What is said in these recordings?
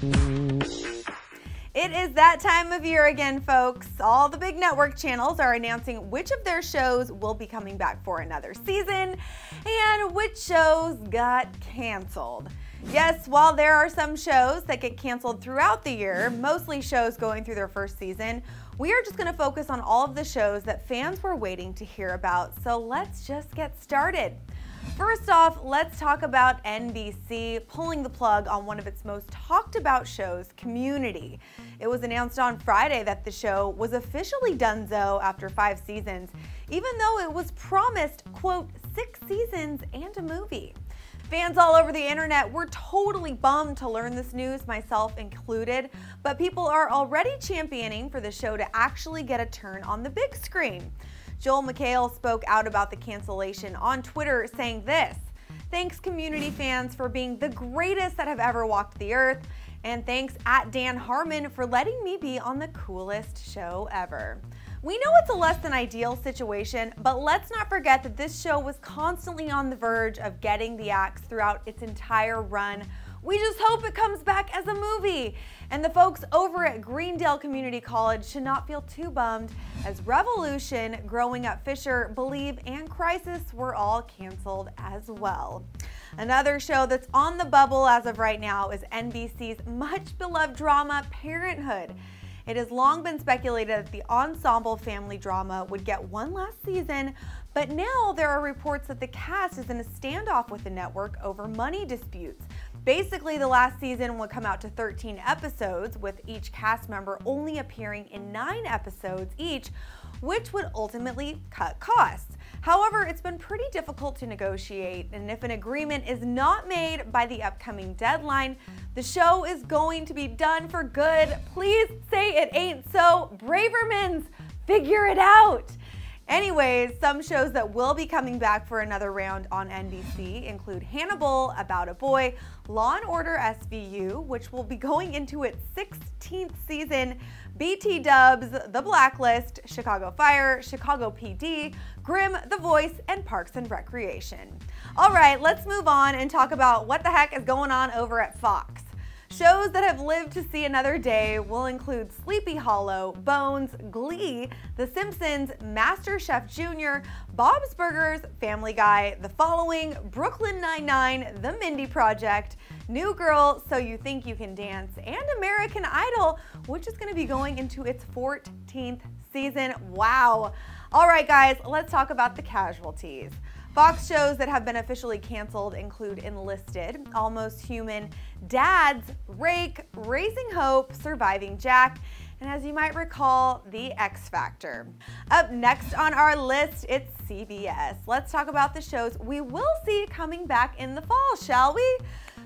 It is that time of year again, folks. All the big network channels are announcing which of their shows will be coming back for another season and which shows got canceled. Yes, while there are some shows that get canceled throughout the year, mostly shows going through their first season, we are just going to focus on all of the shows that fans were waiting to hear about. So let's just get started. First off, let's talk about NBC pulling the plug on one of its most talked about shows, Community. It was announced on Friday that the show was officially donezo after 5 seasons, even though it was promised, quote, 6 seasons and a movie. Fans all over the internet were totally bummed to learn this news, myself included, but people are already championing for the show to actually get a turn on the big screen. Joel McHale spoke out about the cancellation on Twitter saying this: "Thanks Community fans for being the greatest that have ever walked the earth, and thanks at Dan Harmon for letting me be on the coolest show ever." We know it's a less than ideal situation, but let's not forget that this show was constantly on the verge of getting the axe throughout its entire run. We just hope it comes back as a movie. And the folks over at Greendale Community College should not feel too bummed, as Revolution, Growing Up Fisher, Believe, and Crisis were all canceled as well. Another show that's on the bubble as of right now is NBC's much beloved drama, Parenthood. It has long been speculated that the ensemble family drama would get one last season, but now there are reports that the cast is in a standoff with the network over money disputes. Basically, the last season would come out to 13 episodes, with each cast member only appearing in 9 episodes each, which would ultimately cut costs. However, it's been pretty difficult to negotiate, and if an agreement is not made by the upcoming deadline, the show is going to be done for good. Please say it ain't so. Bravermans, figure it out. Anyways, some shows that will be coming back for another round on NBC include Hannibal, About a Boy, Law & Order SVU, which will be going into its 16th season, BT Dubs, The Blacklist, Chicago Fire, Chicago PD, Grimm, The Voice, and Parks and Recreation. All right, let's move on and talk about what the heck is going on over at Fox. Shows that have lived to see another day will include Sleepy Hollow, Bones, Glee, The Simpsons, MasterChef Junior, Bob's Burgers, Family Guy, The Following, Brooklyn Nine-Nine, The Mindy Project, New Girl, So You Think You Can Dance, and American Idol, which is going to be going into its 14th season. Wow. All right, guys, let's talk about the casualties. Fox shows that have been officially canceled include Enlisted, Almost Human, Dads, Rake, Raising Hope, Surviving Jack, and as you might recall, The X Factor. Up next on our list, it's CBS. Let's talk about the shows we will see coming back in the fall, shall we?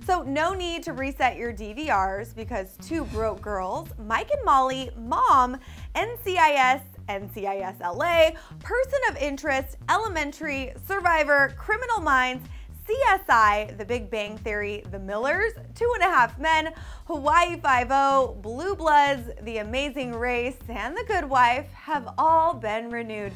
So no need to reset your DVRs because Two Broke Girls, Mike and Molly, Mom, NCIS, NCIS LA, Person of Interest, Elementary, Survivor, Criminal Minds, CSI, The Big Bang Theory, The Millers, 2.5 Men, Hawaii Five-0, Blue Bloods, The Amazing Race, and The Good Wife have all been renewed.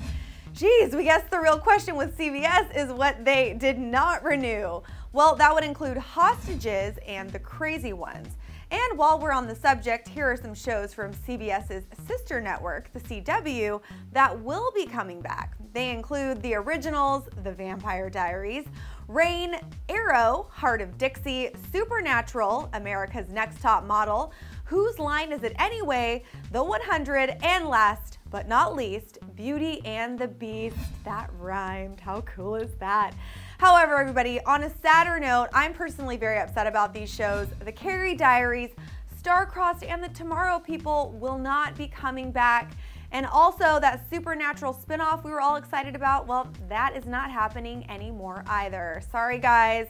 Geez, we guess the real question with CBS is what they did not renew. Well, that would include Hostages and The Crazy Ones. And while we're on the subject, here are some shows from CBS's sister network, the CW, that will be coming back. They include The Originals, The Vampire Diaries, Reign, Arrow, Heart of Dixie, Supernatural, America's Next Top Model, Whose Line Is It Anyway, The 100, and last but not least, Beauty and the Beast. That rhymed. How cool is that? However, everybody, on a sadder note, I'm personally very upset about these shows. The Carrie Diaries, Star-Crossed, and The Tomorrow People will not be coming back. And also that Supernatural spinoff we were all excited about, well, that is not happening anymore either. Sorry, guys.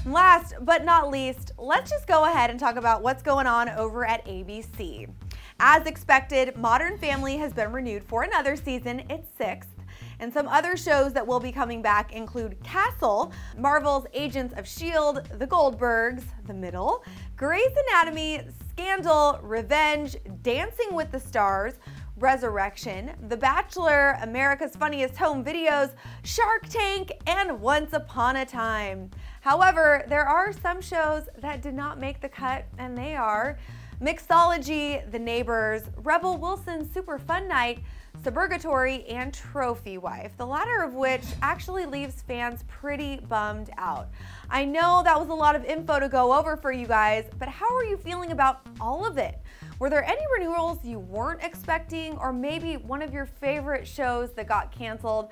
Last but not least, let's just go ahead and talk about what's going on over at ABC. As expected, Modern Family has been renewed for another season, its 6th. And some other shows that will be coming back include Castle, Marvel's Agents of S.H.I.E.L.D., The Goldbergs, The Middle, Grey's Anatomy, Scandal, Revenge, Dancing with the Stars, Resurrection, The Bachelor, America's Funniest Home Videos, Shark Tank, and Once Upon a Time. However, there are some shows that did not make the cut, and they are Mixology, The Neighbors, Rebel Wilson's Super Fun Night, Suburgatory, and Trophy Wife, the latter of which actually leaves fans pretty bummed out. I know that was a lot of info to go over for you guys, but how are you feeling about all of it? Were there any renewals you weren't expecting, or maybe one of your favorite shows that got canceled?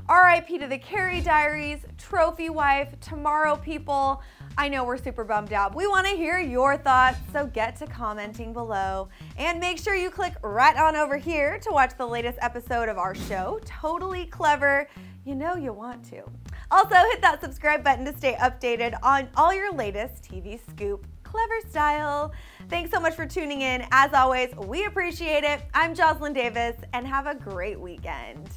RIP to the Carrie Diaries, Trophy Wife, Tomorrow People. I know we're super bummed out. We want to hear your thoughts, so get to commenting below. And make sure you click right on over here to watch the latest episode of our show, Totally Clever. You know you want to. Also, hit that subscribe button to stay updated on all your latest TV scoop, Clever style. Thanks so much for tuning in. As always, we appreciate it. I'm Jocelyn Davis, and have a great weekend.